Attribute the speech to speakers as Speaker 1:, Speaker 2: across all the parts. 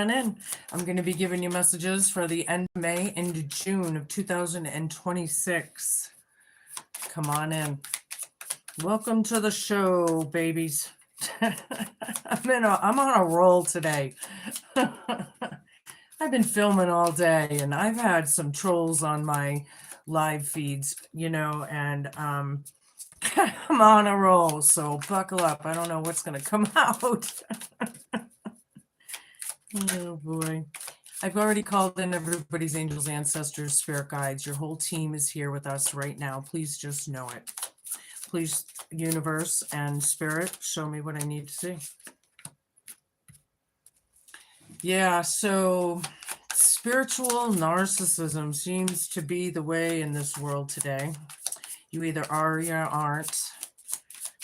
Speaker 1: on in. I'm going to be giving you messages for the end of May into June of 2026. Come on in. Welcome to the show, babies. I'm on a roll today. I've been filming all day, and I've had some trolls on my live feeds, and I'm on a roll, so buckle up. I don't know what's going to come out. Oh, boy. I've already called in everybody's angels, ancestors, spirit guides. Your whole team is here with us right now. Please just know it. Please, universe and spirit, show me what I need to see. Yeah, so spiritual narcissism seems to be the way in this world today. You either are or you aren't.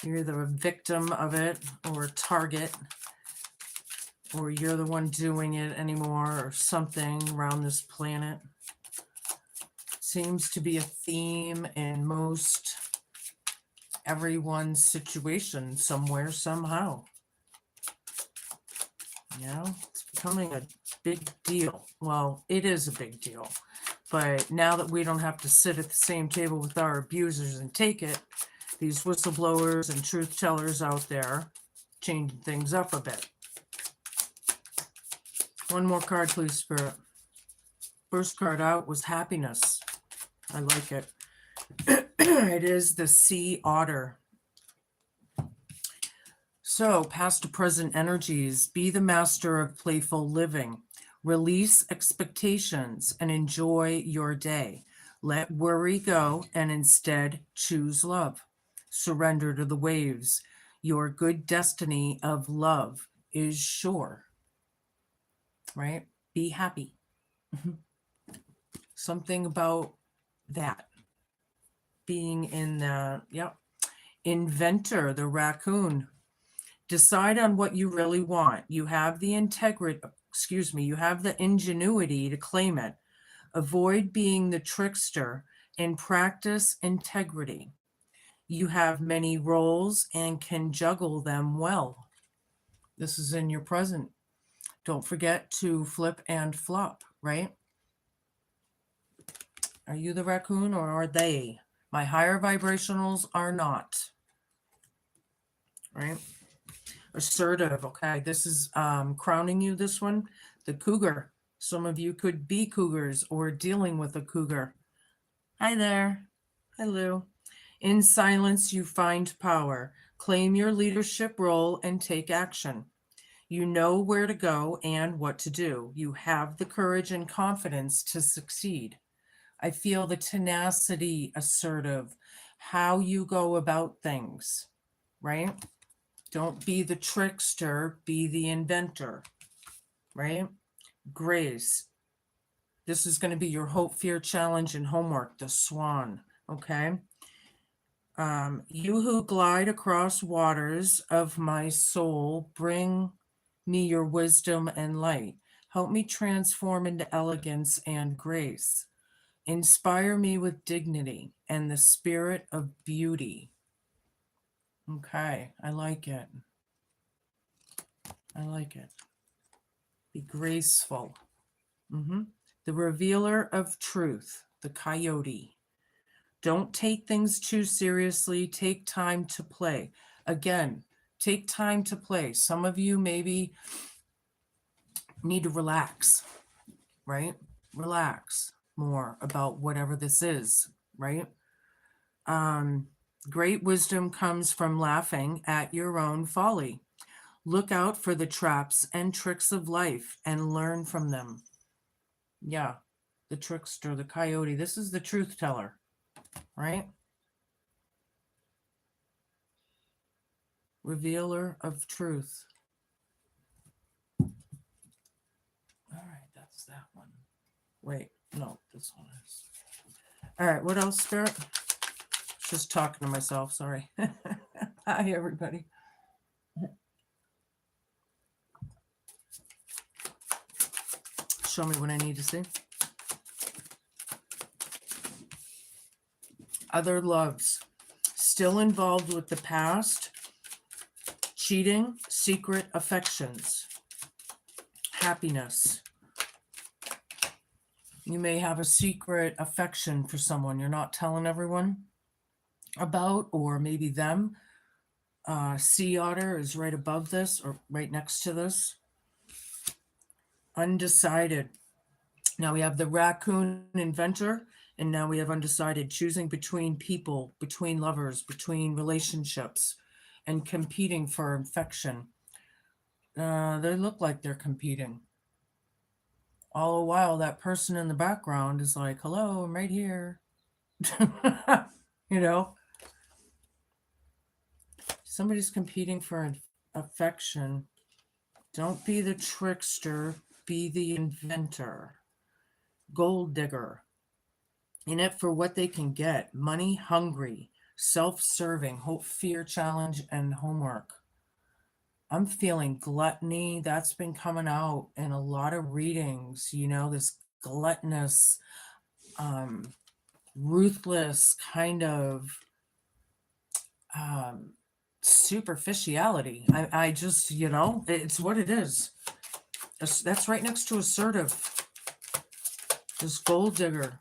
Speaker 1: You're either a victim of it or a target, or you're the one doing it anymore, or something around this planet. Seems to be a theme in most everyone's situation, somewhere, somehow. It's becoming a big deal. Well, it is a big deal. But now that we don't have to sit at the same table with our abusers and take it, these whistleblowers and truth tellers out there changing things up a bit. One more card, please, Spirit. First card out was happiness. I like it. It is the sea otter. So, past to present energies, be the master of playful living. Release expectations and enjoy your day. Let worry go and instead choose love. Surrender to the waves. Your good destiny of love is sure. Right? Be happy. Something about that. Being in the, Inventor, the raccoon. Decide on what you really want. You have the you have the ingenuity to claim it. Avoid being the trickster and practice integrity. You have many roles and can juggle them well. This is in your present. Don't forget to flip and flop, right? Are you the raccoon or are they? My higher vibrationals are not. Right? Assertive. Okay, this is crowning you, this one. The cougar. Some of you could be cougars or dealing with a cougar. Hi there. Hello. In silence, you find power. Claim your leadership role and take action. You know where to go and what to do. You have the courage and confidence to succeed. I feel the tenacity, assertive, how you go about things, right? Don't be the trickster, be the inventor, right? Grace. This is going to be your hope, fear, challenge, and homework, the swan, okay? You who glide across waters of my soul, bring me your wisdom and light. Help me transform into elegance and grace. Inspire me with dignity and the spirit of beauty. Okay, I like it. I like it. Be graceful. The revealer of truth, the coyote. Don't take things too seriously. Take time to play. Again, take time to play. Some of you maybe need to relax, right? Relax more about whatever this is, right? Great wisdom comes from laughing at your own folly. Look out for the traps and tricks of life and learn from them. Yeah, the trickster, the coyote. This is the truth teller, right? Revealer of truth. All right, that's that one. Wait, no, this one is. All right, what else, Spirit? Just talking to myself, sorry. Hi, everybody. Show me what I need to see. Other loves. Still involved with the past. Cheating, secret affections. happiness. You may have a secret affection for someone you're not telling everyone about, or maybe them. Sea otter is right above this or right next to this. Undecided. Now we have the raccoon inventor, and now we have undecided, choosing between people, between lovers, between relationships, and competing for affection. They look like they're competing. All the while, that person in the background is like, hello, I'm right here. You know, somebody's competing for affection. Don't be the trickster, be the inventor. Gold digger. In it for what they can get. Money hungry, self-serving, hope, fear, challenge, and homework. I'm feeling gluttony. That's been coming out in a lot of readings, you know, this gluttonous, ruthless kind of superficiality. I just, you know, it's what it is. That's right next to assertive. This gold digger,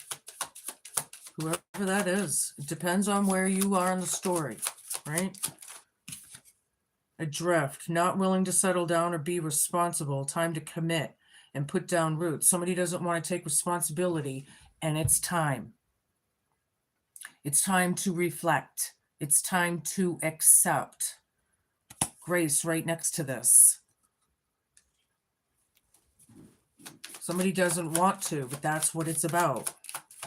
Speaker 1: whoever that is, it depends on where you are in the story, right? Adrift, not willing to settle down or be responsible, time to commit and put down roots. Somebody doesn't want to take responsibility, and it's time. It's time to reflect. It's time to accept. Grace right next to this. Somebody doesn't want to, but that's what it's about.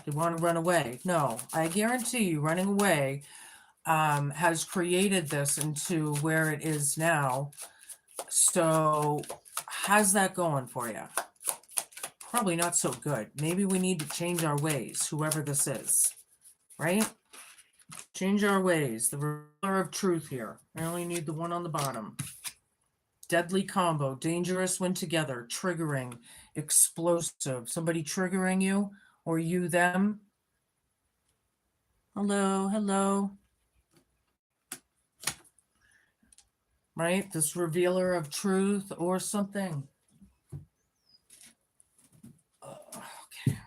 Speaker 1: They want to run away. No, I guarantee you running away has created this into where it is now. So how's that going for you? Probably not so good. Maybe we need to change our ways, whoever this is, right? Change our ways. The ruler of truth here. I only need the one on the bottom. Deadly combo, dangerous when together, triggering, explosive. Somebody triggering you or you them. Hello, hello. Right? This revealer of truth or something. Okay.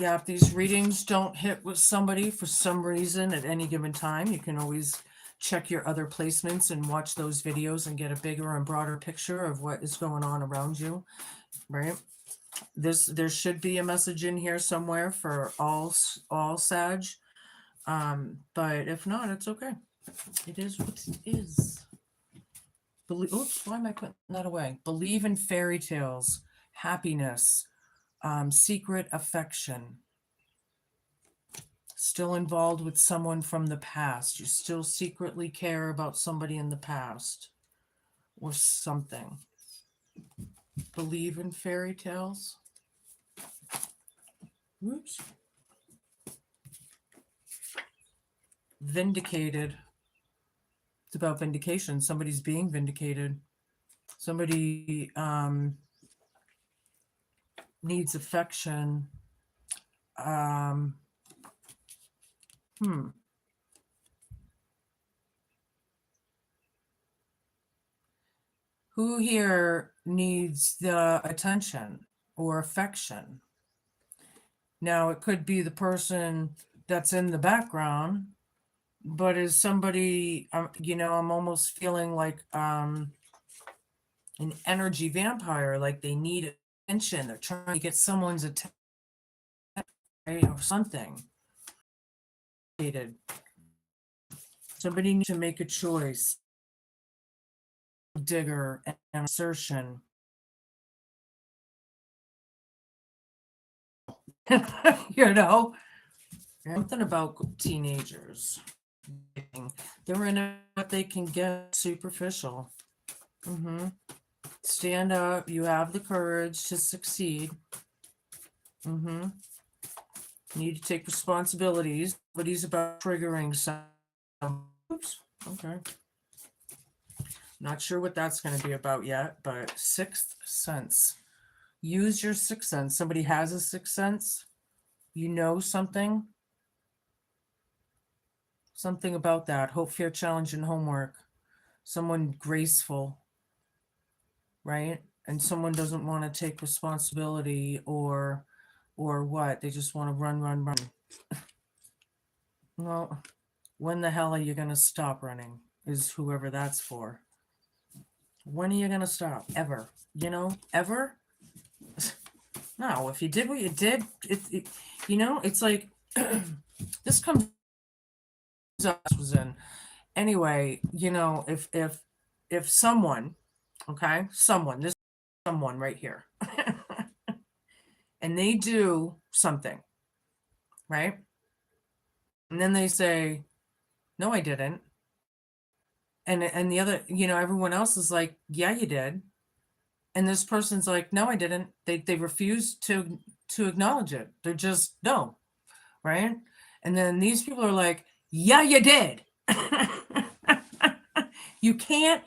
Speaker 1: Yeah, if these readings don't hit with somebody for some reason at any given time, you can always check your other placements and watch those videos and get a bigger and broader picture of what is going on around you, right? There should be a message in here somewhere for all Sag, but if not, it's okay. It is what it is. Oops, why am I putting that away? Believe in fairy tales, happiness, secret affection. Still involved with someone from the past. You still secretly care about somebody in the past or something. Believe in fairy tales. Oops. Vindicated. It's about vindication. Somebody's being vindicated. Somebody needs affection. Who here needs the attention or affection? Now, it could be the person that's in the background, but is somebody, you know, I'm almost feeling like an energy vampire, like they need attention. They're trying to get someone's attention, right, or something. Somebody needs to make a choice. Digger and assertion. You know, something about teenagers. They're in what they can get, superficial. Stand up. You have the courage to succeed. Need to take responsibilities, but he's about triggering some. Oops. Okay. Not sure what that's going to be about yet, but sixth sense. Use your sixth sense. Somebody has a sixth sense. You know something. Something about that. Hope, fear, challenge, and homework. Someone graceful. right? And someone doesn't want to take responsibility or what? They just want to run, run, run. Well, when the hell are you going to stop running? Is whoever that's for. When are you going to stop? Ever? You know, ever? No, if you did what you did, you know, it's like this comes up was in anyway. You know, if someone, okay, someone, this someone right here, and they do something, right, and then they say, "No, I didn't," and the other, you know, everyone else is like, "Yeah, you did," and this person's like, "No, I didn't." They refuse to acknowledge it. They're just no. Right? And then these people are like, yeah, you did. You can't,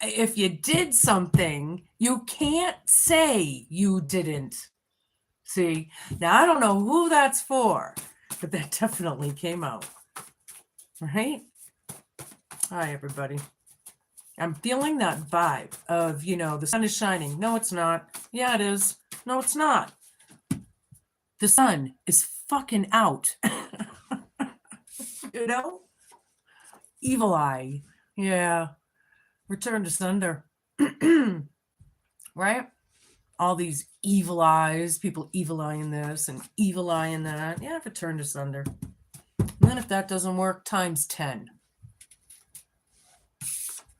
Speaker 1: if you did something, you can't say you didn't. See, now I don't know who that's for, but that definitely came out. Right? Hi, everybody. I'm feeling that vibe of, you know, the sun is shining. No, it's not. Yeah, it is. No, it's not. The sun is fucking out. You know? Evil eye. Yeah. Return to sender. Right? All these evil eyes, people evil eyeing this and evil eyeing that. Yeah, return to sender. And then if that doesn't work, times 10.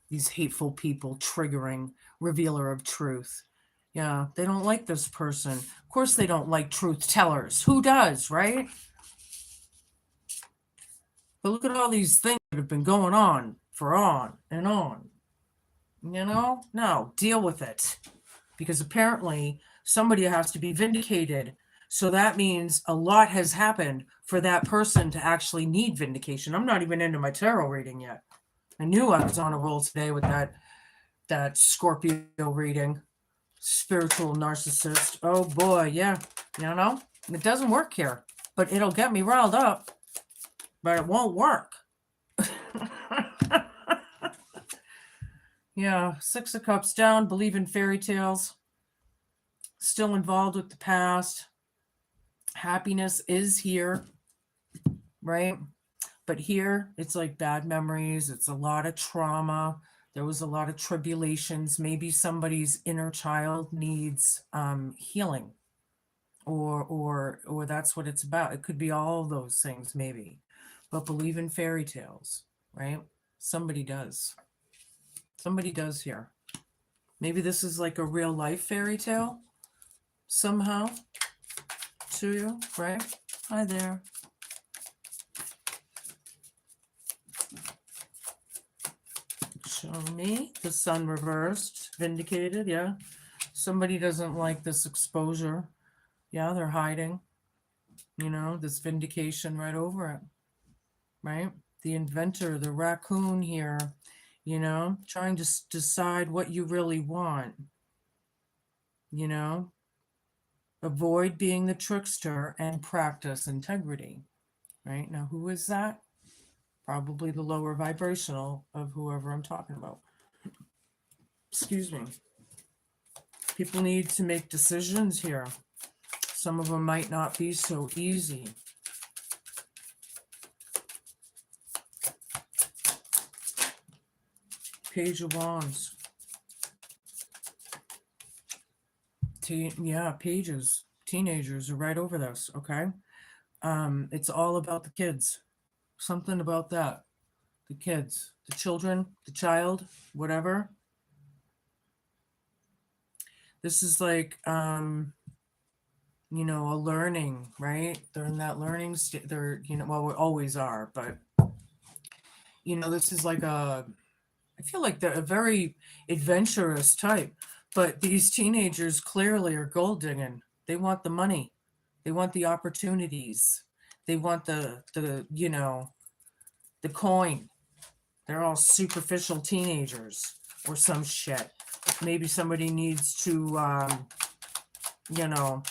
Speaker 1: These hateful people triggering revealer of truth. Yeah, they don't like this person. Of course they don't like truth tellers. Who does, right? But look at all these things that have been going on for on and on. You know? No, deal with it. Because apparently somebody has to be vindicated. So that means a lot has happened for that person to actually need vindication. I'm not even into my tarot reading yet. I knew I was on a roll today with that Scorpio reading. Spiritual narcissist. Oh boy, yeah. You know? It doesn't work here. But it'll get me riled up. But it won't work. Yeah, 6 of Cups down, believe in fairy tales. Still involved with the past. Happiness is here, right? But here, it's like bad memories. It's a lot of trauma. There was a lot of tribulations. Maybe somebody's inner child needs healing, or that's what it's about. It could be all of those things, maybe. But believe in fairy tales, right? Somebody does. Somebody does here. Maybe this is like a real life fairy tale somehow to you, right? Hi there. Show me the sun reversed, vindicated, yeah. Somebody doesn't like this exposure. Yeah, they're hiding, you know, this vindication right over it, right? The inventor, the raccoon here, you know, trying to decide what you really want, you know. Avoid being the trickster and practice integrity, right? Now, who is that? Probably the lower vibrational of whoever I'm talking about. Excuse me. People need to make decisions here. Some of them might not be so easy. Page of Wands. Yeah, pages. Teenagers are right over this, okay? It's all about the kids. Something about that. The kids, the children, the child, whatever. This is like, you know, a learning, right? They're in that learning state. They're, you know, well, we always are, but, you know, this is like I feel like they're a very adventurous type, but these teenagers clearly are gold digging. They want the money. They want the opportunities. They want the you know, the coin. They're all superficial teenagers or some shit. Maybe somebody needs to, you know,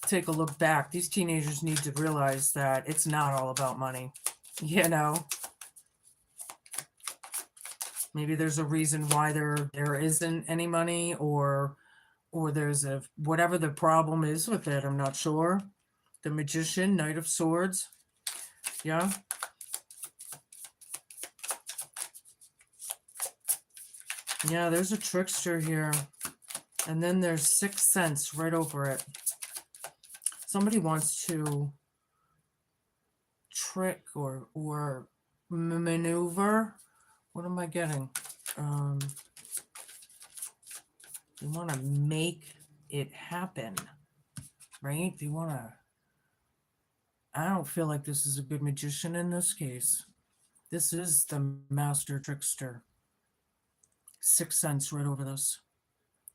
Speaker 1: take a look back. These teenagers need to realize that it's not all about money, you know. Maybe there's a reason why there isn't any money, or there's a whatever the problem is with it. I'm not sure. The Magician, Knight of Swords. Yeah. Yeah, there's a trickster here. And then there's Sixth Sense right over it. Somebody wants to trick or maneuver. What am I getting? You want to make it happen, right? You want to... I don't feel like this is a good magician in this case. This is the master trickster. Sixth Sense right over this.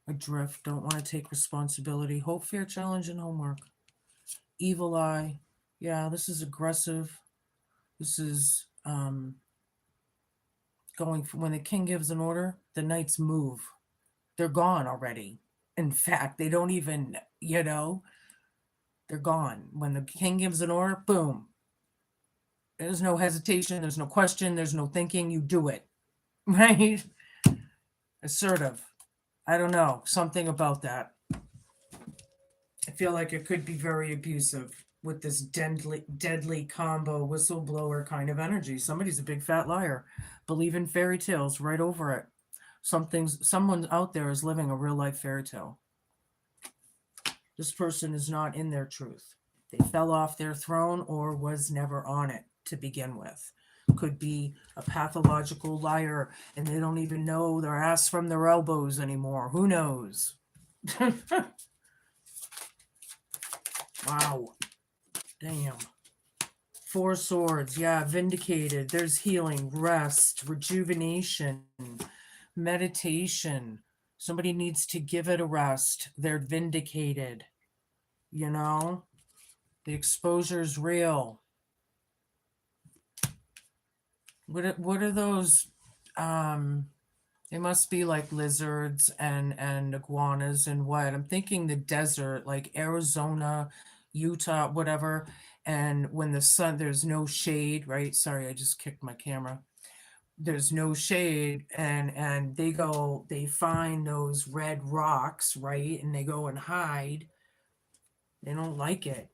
Speaker 1: Adrift, don't want to take responsibility. Hope, fear, challenge, and homework. Evil eye. Yeah, this is aggressive. This is going for, when the king gives an order, the knights move. They're gone already. In fact, they don't even, they're gone. When the king gives an order, boom. There's no hesitation. There's no question. There's no thinking. You do it. Right? Assertive. I don't know. Something about that. I feel like it could be very abusive with this deadly combo whistleblower kind of energy. Somebody's a big fat liar. Believe in fairy tales right over it. Someone out there is living a real life fairy tale. This person is not in their truth. They fell off their throne or was never on it to begin with. Could be a pathological liar and they don't even know their ass from their elbows anymore. Who knows? Wow. Damn. Four Swords. Yeah, vindicated. There's healing, rest, rejuvenation, meditation. Somebody needs to give it a rest. They're vindicated. The exposure's real. What are those? They must be like lizards and iguanas and what? I'm thinking the desert, like Arizona, Utah, whatever. And when the sun, there's no shade, right? Sorry, I just kicked my camera. There's no shade, and they find those red rocks, right? And they go and hide. They don't like it.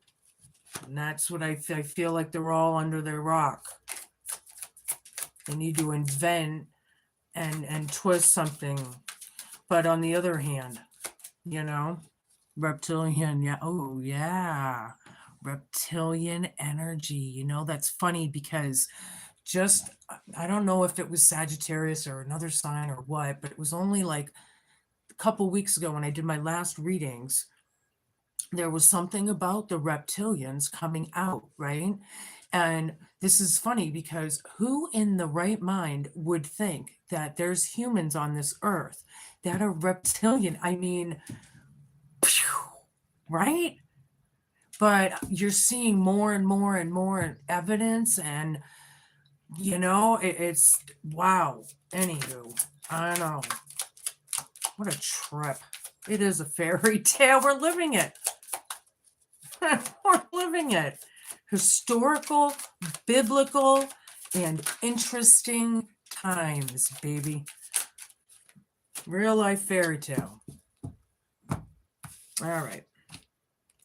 Speaker 1: And that's what I feel like they're all under their rock. They need to invent and twist something. But on the other hand, reptilian, yeah. Oh, yeah. Reptilian energy. That's funny because I don't know if it was Sagittarius or another sign or what, but it was only like a couple weeks ago when I did my last readings. There was something about the reptilians coming out, right? And this is funny because who in the right mind would think that there's humans on this earth that are reptilian? I mean, right? But you're seeing more and more and more evidence, and it's wow. Anywho, I don't know. What a trip. It is a fairy tale. We're living it. We're living it. Historical, biblical, and interesting times, baby. Real life fairy tale. All right.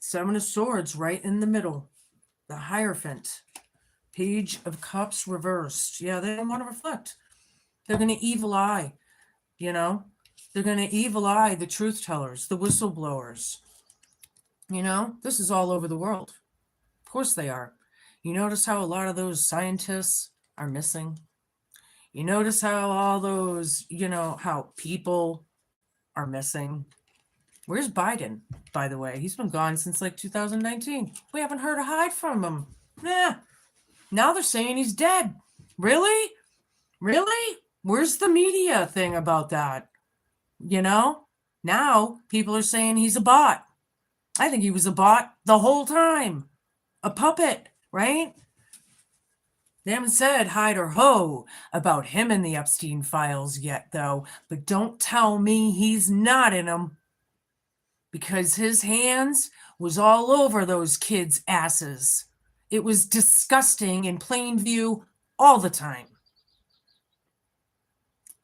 Speaker 1: Seven of Swords right in the middle. The Hierophant. Page of Cups reversed. Yeah, they don't want to reflect. They're going to evil eye. They're going to evil eye the truth tellers, the whistleblowers. This is all over the world. Of course they are. You notice how a lot of those scientists are missing? You notice how all those, how people are missing? Where's Biden, by the way? He's been gone since like 2019. We haven't heard a hide from him. Yeah. Now they're saying he's dead. Really? Really? Where's the media thing about that? Now people are saying he's a bot. I think he was a bot the whole time. A puppet, right? They haven't said hide or ho about him in the Epstein files yet, though. But don't tell me he's not in them. Because his hands was all over those kids' asses. It was disgusting in plain view all the time.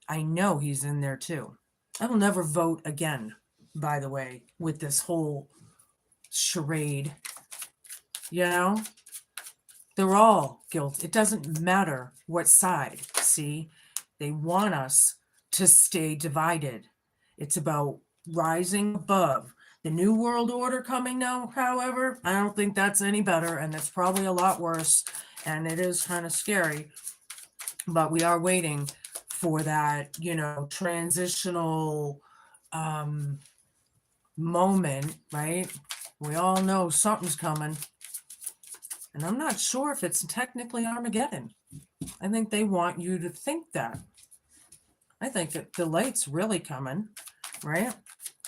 Speaker 1: I know he's in there too. I will never vote again, by the way, with this whole charade. You know, they're all guilty. It doesn't matter what side. See, they want us to stay divided. It's about rising above. The New World Order coming now, however, I don't think that's any better, and it's probably a lot worse, and it is kind of scary. But we are waiting for that, you know, transitional moment, right? We all know something's coming. And I'm not sure if it's technically Armageddon. I think they want you to think that. I think that the light's really coming, right?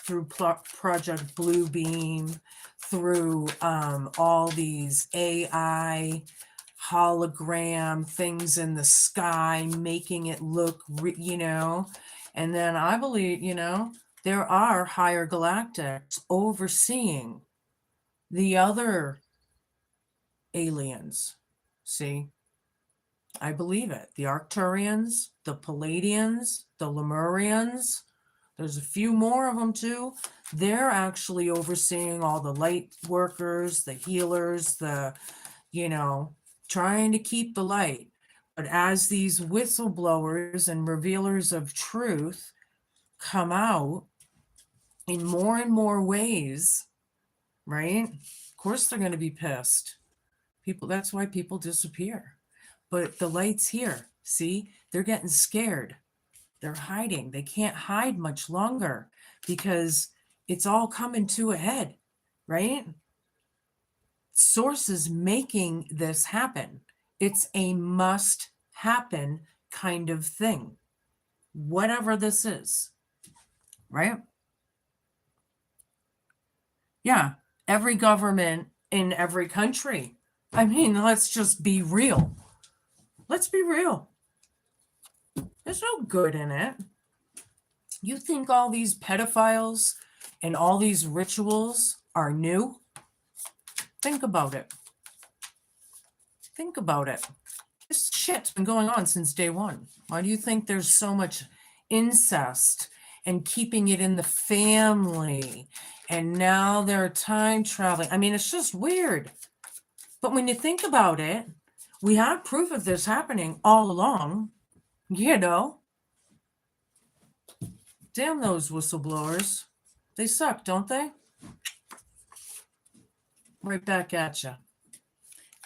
Speaker 1: Through Project Bluebeam, through all these AI hologram things in the sky, making it look, you know. And then I believe, you know, there are higher galactics overseeing the other aliens. See, I believe it. The Arcturians, the Palladians, the Lemurians, there's a few more of them too. They're actually overseeing all the light workers, the healers, the, you know, trying to keep the light. But as these whistleblowers and revealers of truth come out in more and more ways, right? Of course they're going to be pissed. People, that's why people disappear. But the light's here. See, they're getting scared. They're hiding. They can't hide much longer because it's all coming to a head, right? Source is making this happen. It's a must happen kind of thing, whatever this is, right? Yeah, every government in every country. I mean, let's just be real. Let's be real. There's no good in it. You think all these pedophiles and all these rituals are new? Think about it. Think about it. This shit's been going on since day one. Why do you think there's so much incest and keeping it in the family? And now they're time traveling. I mean, it's just weird. But when you think about it, we have proof of this happening all along, you know. Damn those whistleblowers. They suck, don't they? Right back at you.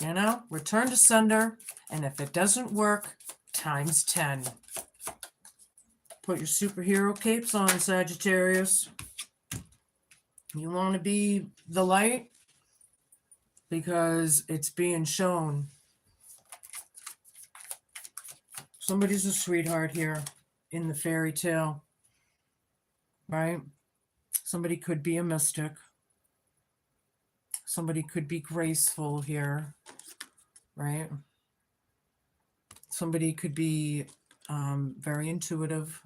Speaker 1: You know, return to sender, and if it doesn't work, times 10. Put your superhero capes on, Sagittarius. You want to be the light? Because it's being shown. Somebody's a sweetheart here in the fairy tale, right? Somebody could be a mystic. Somebody could be graceful here, right? Somebody could be very intuitive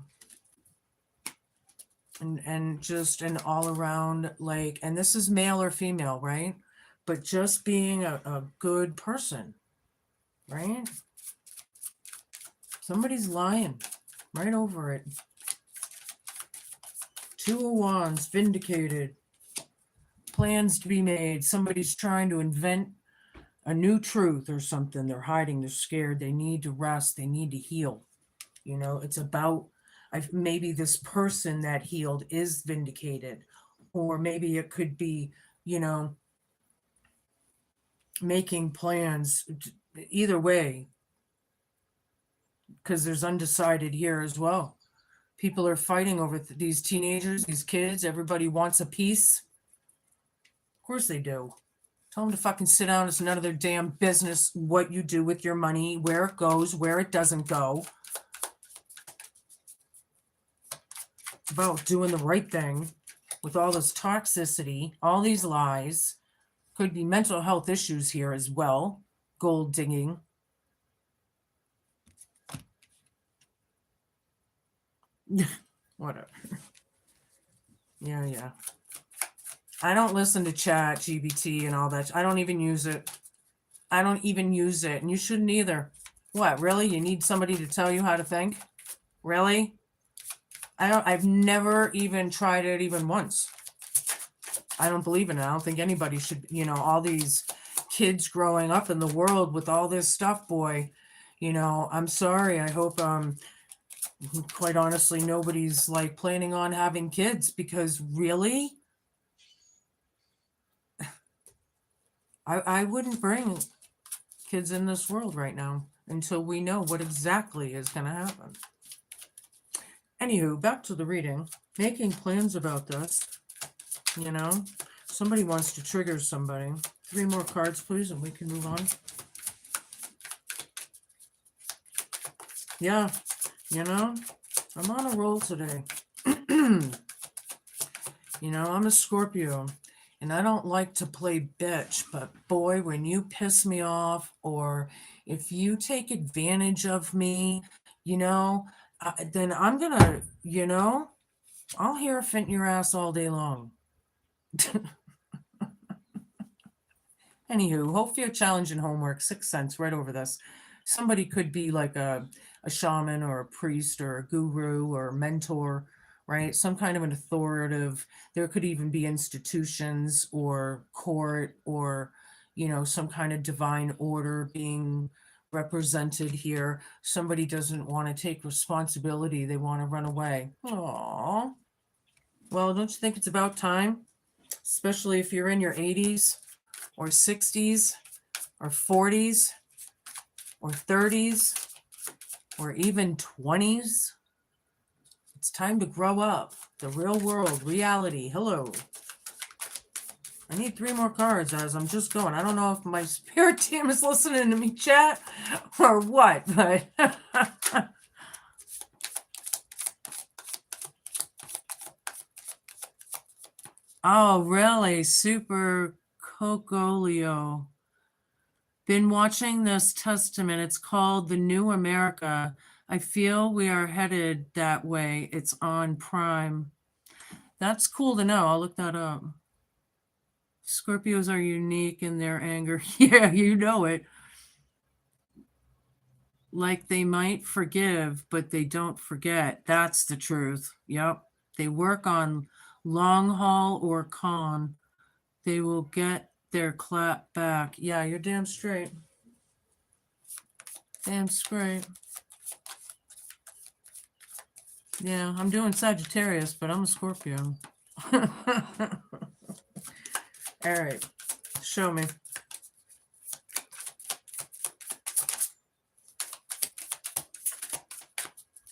Speaker 1: and just an all around, like, and this is male or female, right? But just being a good person, right? Somebody's lying right over it. Two of Wands, vindicated. Plans to be made. Somebody's trying to invent a new truth or something. They're hiding. They're scared. They need to rest. They need to heal. You know, it's about maybe this person that healed is vindicated. Or maybe it could be, you know, making plans. Either way, because there's undecided here as well. People are fighting over these teenagers, these kids. Everybody wants a piece. Of course they do. Tell them to fucking sit down. It's none of their damn business what you do with your money, where it goes, where it doesn't go. It's about doing the right thing with all this toxicity, all these lies. Could be mental health issues here as well. Gold digging. Whatever. Yeah. I don't listen to Chat, GBT, and all that. I don't even use it. And you shouldn't either. What, really? You need somebody to tell you how to think? Really? I've never even tried it even once. I don't believe in it. I don't think anybody should, all these kids growing up in the world with all this stuff, boy. I'm sorry. I hope, quite honestly, nobody's like planning on having kids, because really, I wouldn't bring kids in this world right now until we know what exactly is going to happen. Anywho, back to the reading. Making plans about this, somebody wants to trigger somebody. 3 more cards, please, and we can move on. Yeah, I'm on a roll today. I'm a Scorpio, and I don't like to play bitch, but boy, when you piss me off, or if you take advantage of me, then I'm gonna, I'll hierophant your ass all day long. Anywho, hope for your challenge and homework. 6 cents right over this. Somebody could be like a shaman or a priest or a guru or a mentor, right? Some kind of an authoritative. There could even be institutions or court or, some kind of divine order being represented here. Somebody doesn't want to take responsibility. They want to run away. Aww. Well, don't you think it's about time? Especially if you're in your 80s or 60s or 40s or 30s or even 20s. It's time to grow up. The real world, reality. Hello. I need 3 more cards as I'm just going. I don't know if my spirit team is listening to me chat or what, but oh, really? Super Coccolio. Been watching this testament. It's called The New America. I feel we are headed that way. It's on Prime. That's cool to know. I'll look that up. Scorpios are unique in their anger. Yeah, you know it. Like they might forgive, but they don't forget. That's the truth. Yep. They work on long haul or con. They will get their clap back. Yeah, you're damn straight. Damn straight. Yeah, I'm doing Sagittarius, but I'm a Scorpio. All right, show me.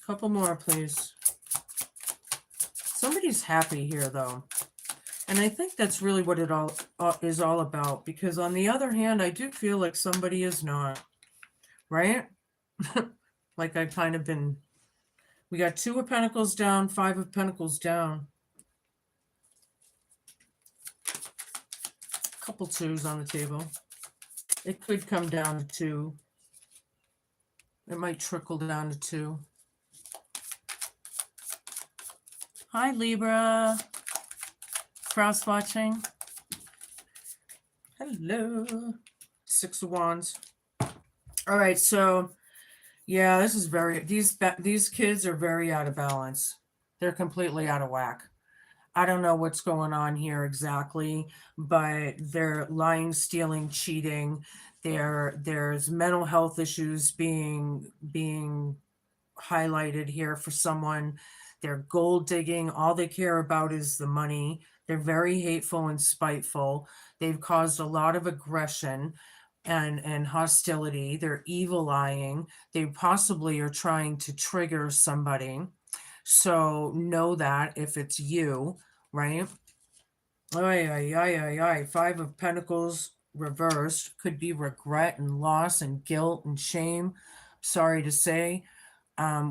Speaker 1: Couple more, please. Somebody's happy here, though. And I think that's really what it all is all about. Because on the other hand, I do feel like somebody is not. Right? Like I've kind of been... We got 2 of Pentacles down, 5 of Pentacles down. A couple 2s on the table. It could come down to 2. It might trickle down to 2. Hi, Libra. Cross watching. Hello. 6 of Wands. All right, so yeah, this is these kids are very out of balance. They're completely out of whack. I don't know what's going on here exactly, but they're lying, stealing, cheating. There's mental health issues being highlighted here for someone. They're gold digging. All they care about is the money. They're very hateful and spiteful. They've caused a lot of aggression and hostility. They're evil eyeing. They possibly are trying to trigger somebody. So know that if it's you, right? Ay. 5 of Pentacles reversed. Could be regret and loss and guilt and shame. Sorry to say.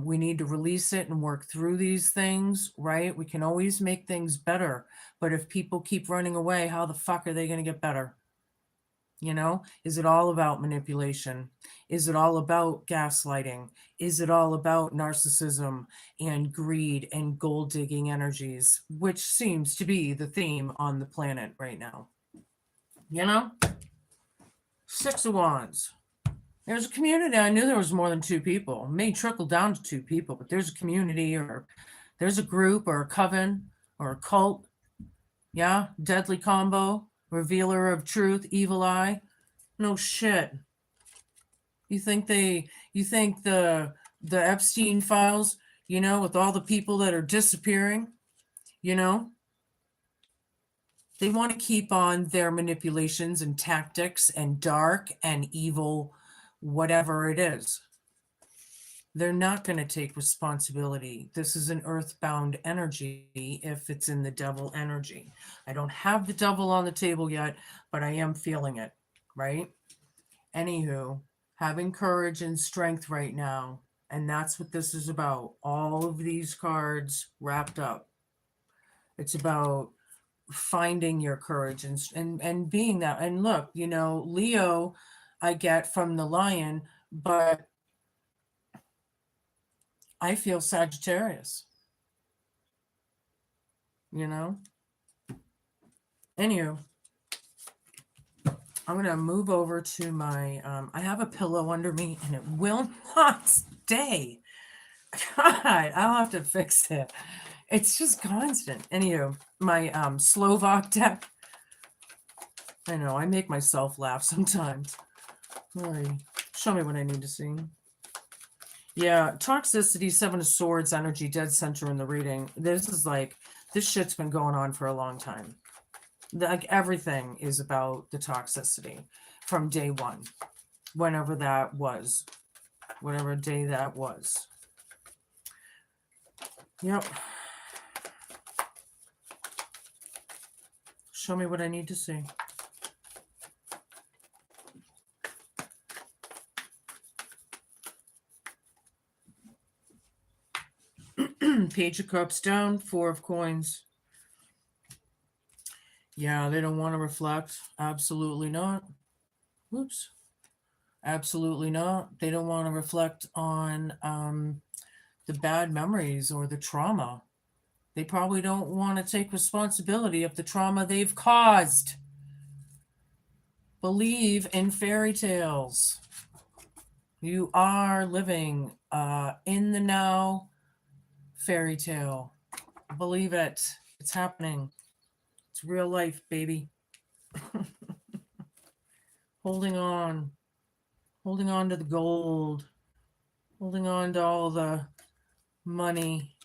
Speaker 1: We need to release it and work through these things, right? We can always make things better. But if people keep running away, how the fuck are they going to get better? Is it all about manipulation? Is it all about gaslighting? Is it all about narcissism and greed and gold digging energies, which seems to be the theme on the planet right now? 6 of Wands. There's a community. I knew there was more than two people. It may trickle down to two people, but there's a community, or there's a group, or a coven, or a cult. Yeah, deadly combo, revealer of truth, evil eye. No shit. You think the Epstein files, with all the people that are disappearing, they want to keep on their manipulations and tactics and dark and evil, whatever it is. They're not going to take responsibility. This is an earthbound energy if it's in the devil energy. I don't have the devil on the table yet, but I am feeling it, right? Anywho, having courage and strength right now, and that's what this is about. All of these cards wrapped up. It's about finding your courage and being that. And look, Leo, I get from the lion, but I feel Sagittarius, Anywho, I'm going to move over to my, I have a pillow under me and it will not stay. God, I'll have to fix it. It's just constant. Anywho, my Slovak deck. I know, I make myself laugh sometimes. All right, show me what I need to see. Yeah, toxicity, Seven of Swords, energy, dead center in the reading. This shit's been going on for a long time. Like everything is about the toxicity from day one, whenever that was, whatever day that was. Yep. Show me what I need to see. Page of Cups down, Four of Coins. Yeah, they don't want to reflect. Absolutely not. Whoops. Absolutely not. They don't want to reflect on the bad memories or the trauma. They probably don't want to take responsibility of the trauma they've caused. Believe in fairy tales. You are living in the now fairy tale. Believe it. It's happening. It's real life, baby. Holding on to the gold, holding on to all the money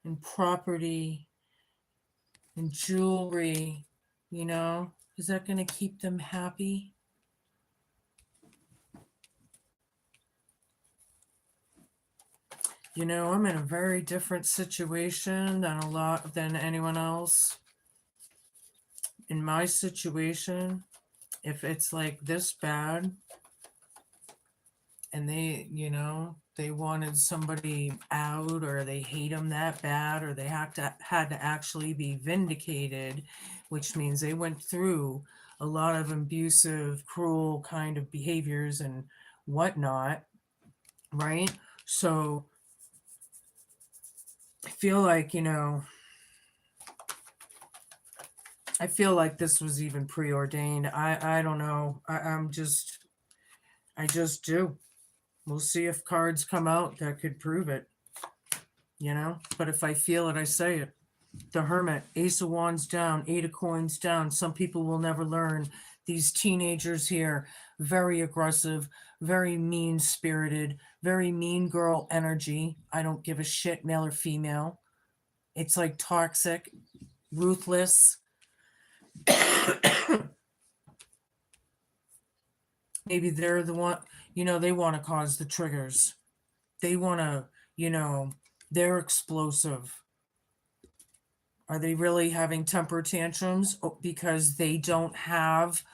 Speaker 1: and property and jewelry, is that going to keep them happy? I'm in a very different situation than anyone else. In my situation, if it's like this bad and they wanted somebody out, or they hate them that bad, or they had to actually be vindicated, which means they went through a lot of abusive, cruel kind of behaviors and whatnot, right? So I feel like, I feel like this was even preordained. I don't know. I just do. We'll see if cards come out that could prove it, But if I feel it, I say it. The Hermit, Ace of Wands down, Eight of Coins down. Some people will never learn. These teenagers here, very aggressive, very mean-spirited, very mean girl energy. I don't give a shit, male or female. It's like toxic, ruthless. Maybe they're the one, they want to cause the triggers. They want to, they're explosive. Are they really having temper tantrums because they don't have,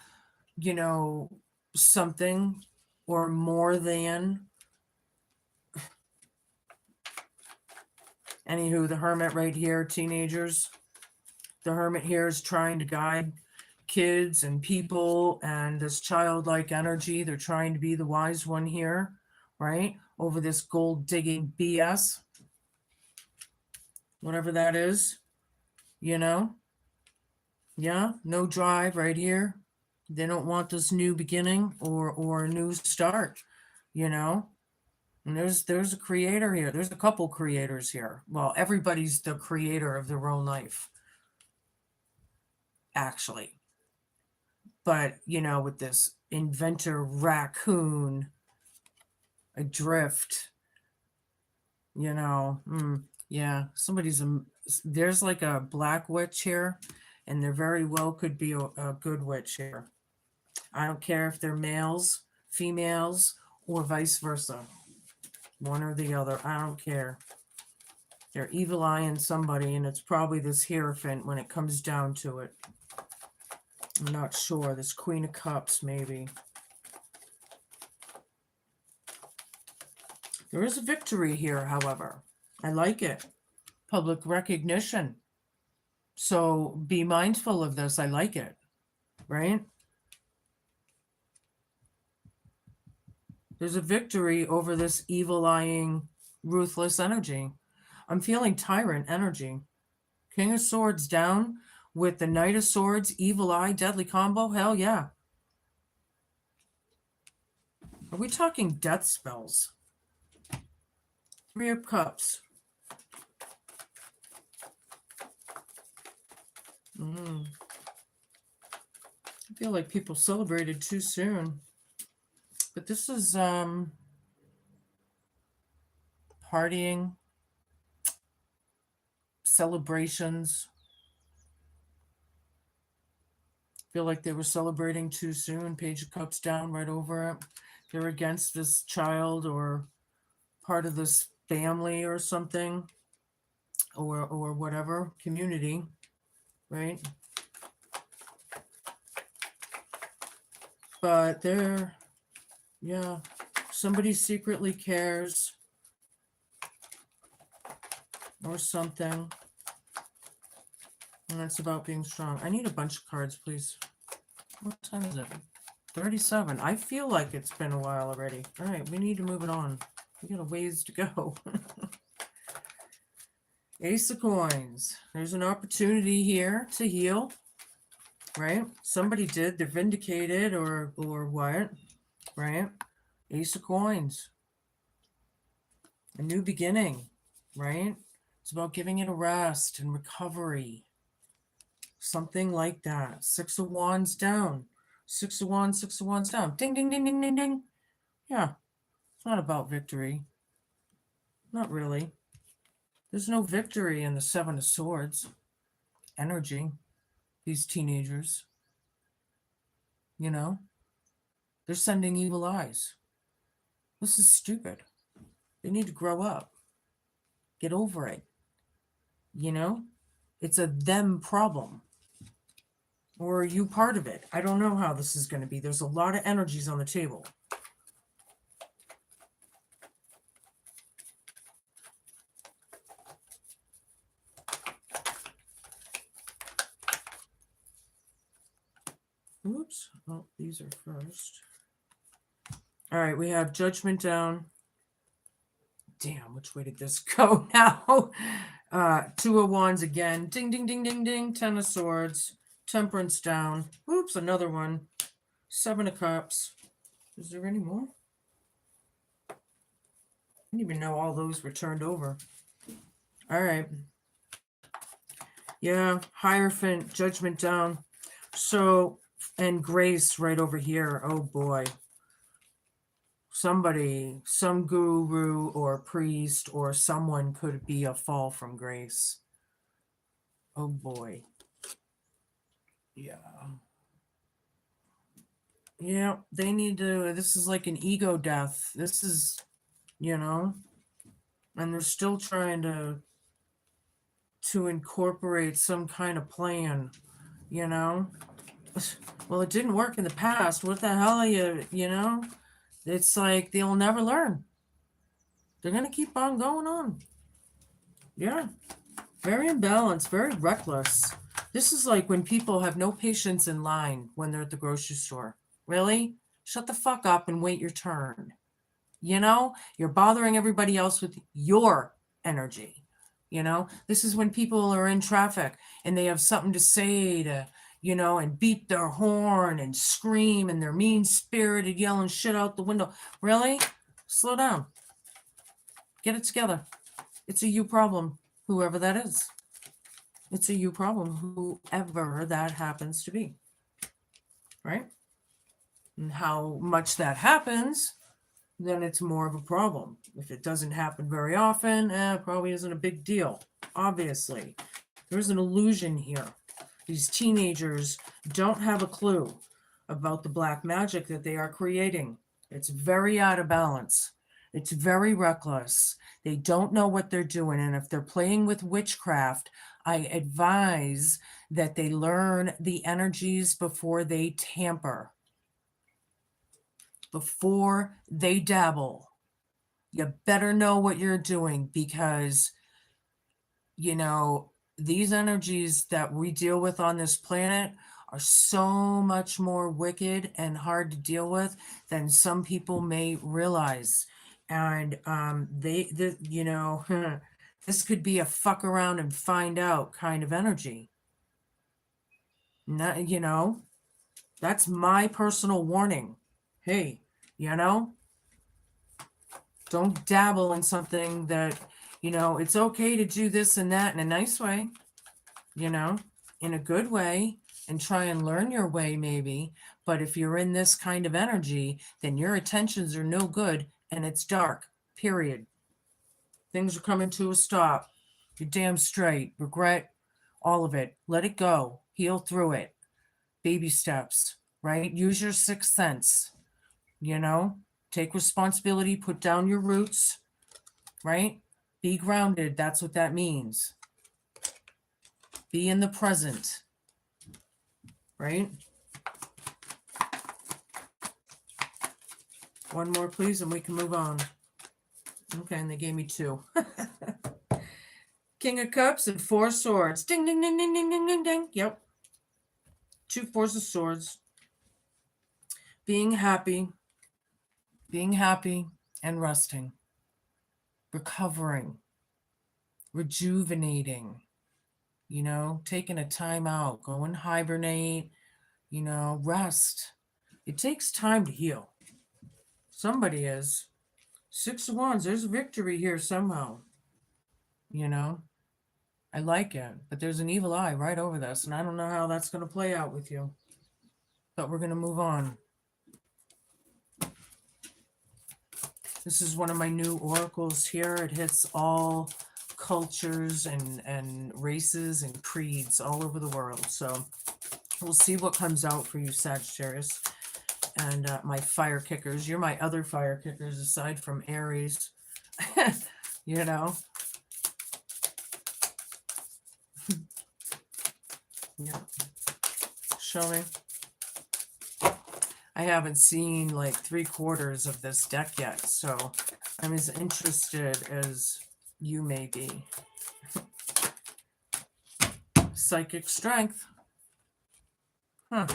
Speaker 1: something or more than? Anywho, the Hermit right here, teenagers. The Hermit here is trying to guide kids and people and this childlike energy. They're trying to be the wise one here, right? Over this gold digging BS. Whatever that is, Yeah, no drive right here. They don't want this new beginning or a new start. you know? And there's a creator here. There's a couple creators here. Well, everybody's the creator of their own life, actually. But, you know, with this inventor raccoon adrift, you know, yeah, there's like a black witch here, and there very well could be a good witch here. I don't care if they're males, females, or vice versa. One or the other. I don't care. They're evil eyeing somebody, and it's probably this Hierophant when it comes down to it. I'm not sure. This Queen of Cups, maybe. There is a victory here, however. I like it. Public recognition. So be mindful of this. I like it. Right? There's a victory over this evil-eyeing, ruthless energy. I'm feeling tyrant energy. King of Swords down with the Knight of Swords, evil eye, deadly combo. Hell yeah. Are we talking death spells? Three of Cups. I feel like people celebrated too soon. But this is partying, celebrations. Feel like they were celebrating too soon. Page of Cups down right over it. They're against this child or part of this family or something, or whatever, community, right? But they're, yeah, somebody secretly cares or something. And it's about being strong. I need a bunch of cards, please. What time is it? 37. I feel like it's been a while already. All right, we need to move it on. We got a ways to go. Ace of Coins. There's an opportunity here to heal, right? Somebody did. They're vindicated or what, right? Ace of Coins. A new beginning, right? It's about giving it a rest and recovery. Something like that. Six of Wands down. Six of Wands, Six of Wands down. Ding, ding, ding, ding, ding, ding. Yeah. It's not about victory. Not really. There's no victory in the Seven of Swords. Energy. These teenagers. You know? They're sending evil eyes. This is stupid. They need to grow up. Get over it. You know? It's a them problem. Or are you part of it? I don't know how this is going to be. There's a lot of energies on the table. Oops. Oh, these are first. All right, we have Judgment down. Damn, which way did this go now? Two of Wands again. Ding, ding, ding, ding, ding. Ten of Swords. Temperance down. Oops, another one. Seven of Cups. Is there any more? I didn't even know all those were turned over. All right. Yeah, Hierophant, Judgment down. So, and Grace right over here. Oh boy. Somebody, some guru or priest or someone could be a fall from grace. Oh boy. Yeah. Yeah, they need to, this is like an ego death. This is, you know, and they're still trying to incorporate some kind of plan, you know. Well, it didn't work in the past. What the hell are you know? It's like they'll never learn. They're going to keep on going on. Yeah. Very imbalanced, very reckless. This is like when people have no patience in line when they're at the grocery store. Really? Shut the fuck up and wait your turn. You know, you're bothering everybody else with your energy. You know, this is when people are in traffic and they have something to say to, you know, and beat their horn and scream and they're mean-spirited, yelling shit out the window. Really? Slow down. Get it together. It's a you problem, whoever that is. It's a you problem, whoever that happens to be. Right? And how much that happens, then it's more of a problem. If it doesn't happen very often, it probably isn't a big deal. Obviously, there's an illusion here. These teenagers don't have a clue about the black magic that they are creating. It's very out of balance. It's very reckless. They don't know what they're doing. And if they're playing with witchcraft, I advise that they learn the energies before they tamper, before they dabble. You better know what you're doing, because, you know, these energies that we deal with on this planet are so much more wicked and hard to deal with than some people may realize. And you know, this could be a fuck around and find out kind of energy. Not, you know, that's my personal warning. Hey, you know, don't dabble in something that, you know, it's okay to do this and that in a nice way, you know, in a good way, and try and learn your way maybe. But if you're in this kind of energy, then your intentions are no good and it's dark, period. Things are coming to a stop. You're damn straight. Regret, all of it. Let it go. Heal through it. Baby steps, right? Use your sixth sense, you know? Take responsibility, put down your roots, right? Be grounded. That's what that means. Be in the present, right? One more, please, and we can move on. Okay, and they gave me two. King of Cups and Four Swords. Ding, ding, ding, ding, ding, ding, ding, ding. Yep. Two Fours of Swords. Being happy and resting, recovering, rejuvenating, you know, taking a time out, go and hibernate, you know, rest. It takes time to heal. Somebody is. Six of Wands, there's victory here somehow, you know. I like it, but there's an evil eye right over this, and I don't know how that's going to play out with you. But we're going to move on. This is one of my new oracles here. It hits all cultures and races and creeds all over the world. So we'll see what comes out for you, Sagittarius. And my fire kickers. You're my other fire kickers aside from Aries. You know? Yeah. Show me. I haven't seen like 3/4 of this deck yet, so I'm as interested as you may be. Psychic strength. Huh.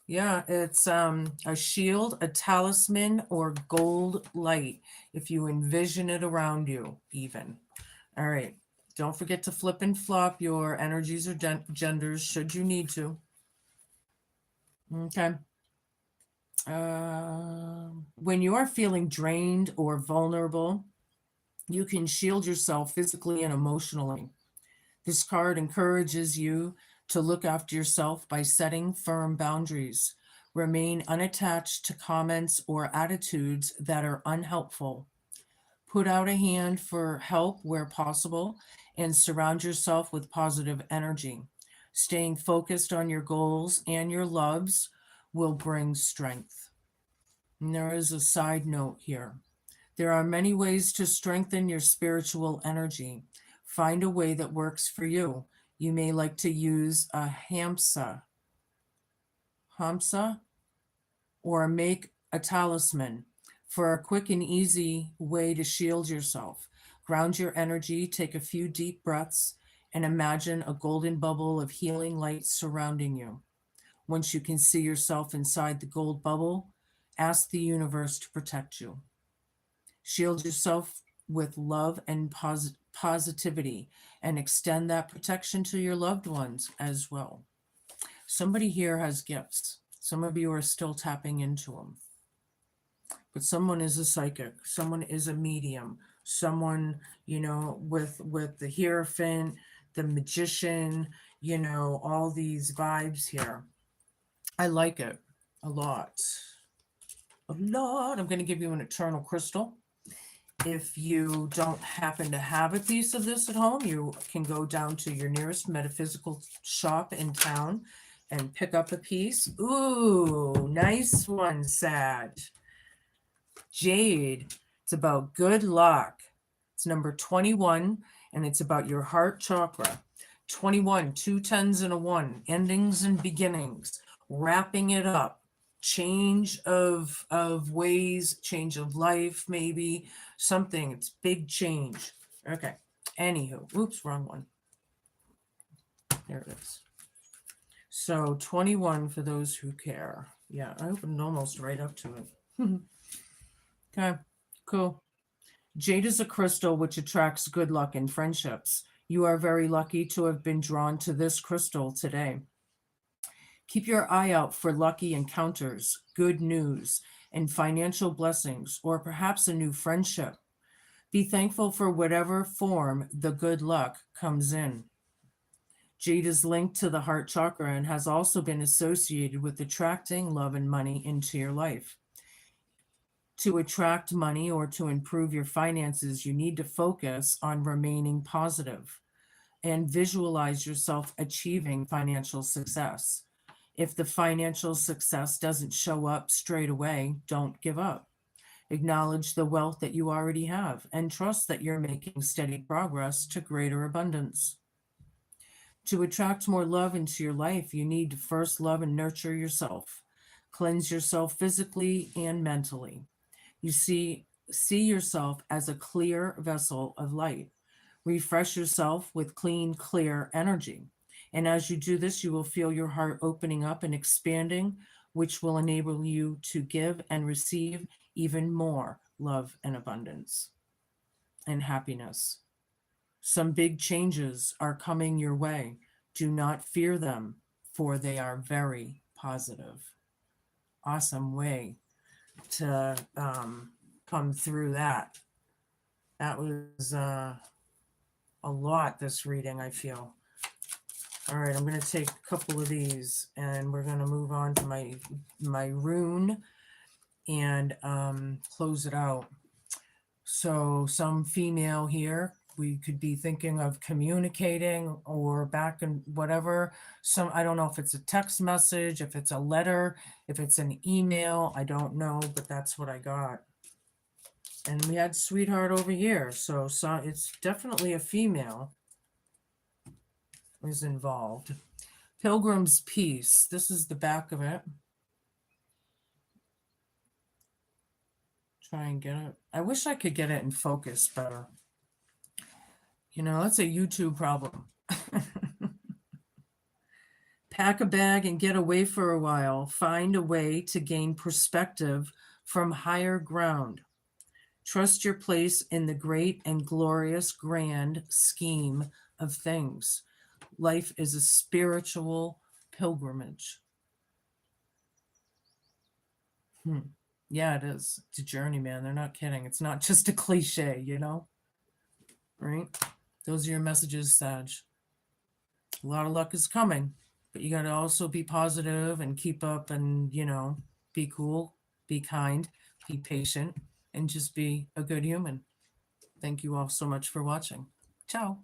Speaker 1: Yeah, it's a shield, a talisman, or gold light, if you envision it around you, even. All right. Don't forget to flip and flop your energies or genders should you need to. Okay. When you are feeling drained or vulnerable, you can shield yourself physically and emotionally. This card encourages you to look after yourself by setting firm boundaries. Remain unattached to comments or attitudes that are unhelpful. Put out a hand for help where possible and surround yourself with positive energy. Staying focused on your goals and your loves will bring strength. And there is a side note here. There are many ways to strengthen your spiritual energy. Find a way that works for you. You may like to use a hamsa, or make a talisman for a quick and easy way to shield yourself. Ground your energy, take a few deep breaths, and imagine a golden bubble of healing light surrounding you. Once you can see yourself inside the gold bubble, ask the universe to protect you. Shield yourself with love and positivity, and extend that protection to your loved ones as well. Somebody here has gifts. Some of you are still tapping into them. but someone is a psychic, someone is a medium, someone, you know, with the Hierophant, the Magician, you know, all these vibes here. I like it a lot. A lot. I'm going to give you an eternal crystal. If you don't happen to have a piece of this at home, you can go down to your nearest metaphysical shop in town and pick up a piece. Ooh, nice one, Sag. Jade. It's about good luck. It's number 21, and it's about your heart chakra. 21, 2 10s and a 1, endings and beginnings, wrapping it up, change of ways, change of life, maybe something. It's big change. Okay. Anywho, oops, wrong one. There it is. So 21 for those who care. Yeah, I opened almost right up to it. Okay, cool. Jade is a crystal which attracts good luck in friendships. You are very lucky to have been drawn to this crystal today. Keep your eye out for lucky encounters, good news, and financial blessings, or perhaps a new friendship. Be thankful for whatever form the good luck comes in. Jade is linked to the heart chakra and has also been associated with attracting love and money into your life. To attract money or to improve your finances, you need to focus on remaining positive and visualize yourself achieving financial success. If the financial success doesn't show up straight away, don't give up. Acknowledge the wealth that you already have and trust that you're making steady progress to greater abundance. To attract more love into your life, you need to first love and nurture yourself. Cleanse yourself physically and mentally. You see yourself as a clear vessel of light. Refresh yourself with clean, clear energy. And as you do this, you will feel your heart opening up and expanding, which will enable you to give and receive even more love and abundance and happiness. Some big changes are coming your way. Do not fear them, for they are very positive. Awesome way to come through that. That was a lot, this reading, I feel. All right, I'm going to take a couple of these and we're going to move on to my rune and close it out. So some female here, we could be thinking of communicating or back and whatever. I don't know if it's a text message, if it's a letter, if it's an email, I don't know, but that's what I got. And we had sweetheart over here. So it's definitely a female is involved. Pilgrim's Peace. This is the back of it. Try and get it. I wish I could get it in focus better. You know, that's a YouTube problem. Pack a bag and get away for a while. Find a way to gain perspective from higher ground. Trust your place in the great and glorious grand scheme of things. Life is a spiritual pilgrimage. Yeah, it is. It's a journey, man. They're not kidding. It's not just a cliche, you know? Right? Those are your messages, Sag. A lot of luck is coming, but you got to also be positive and keep up and, you know, be cool, be kind, be patient, and just be a good human. Thank you all so much for watching. Ciao.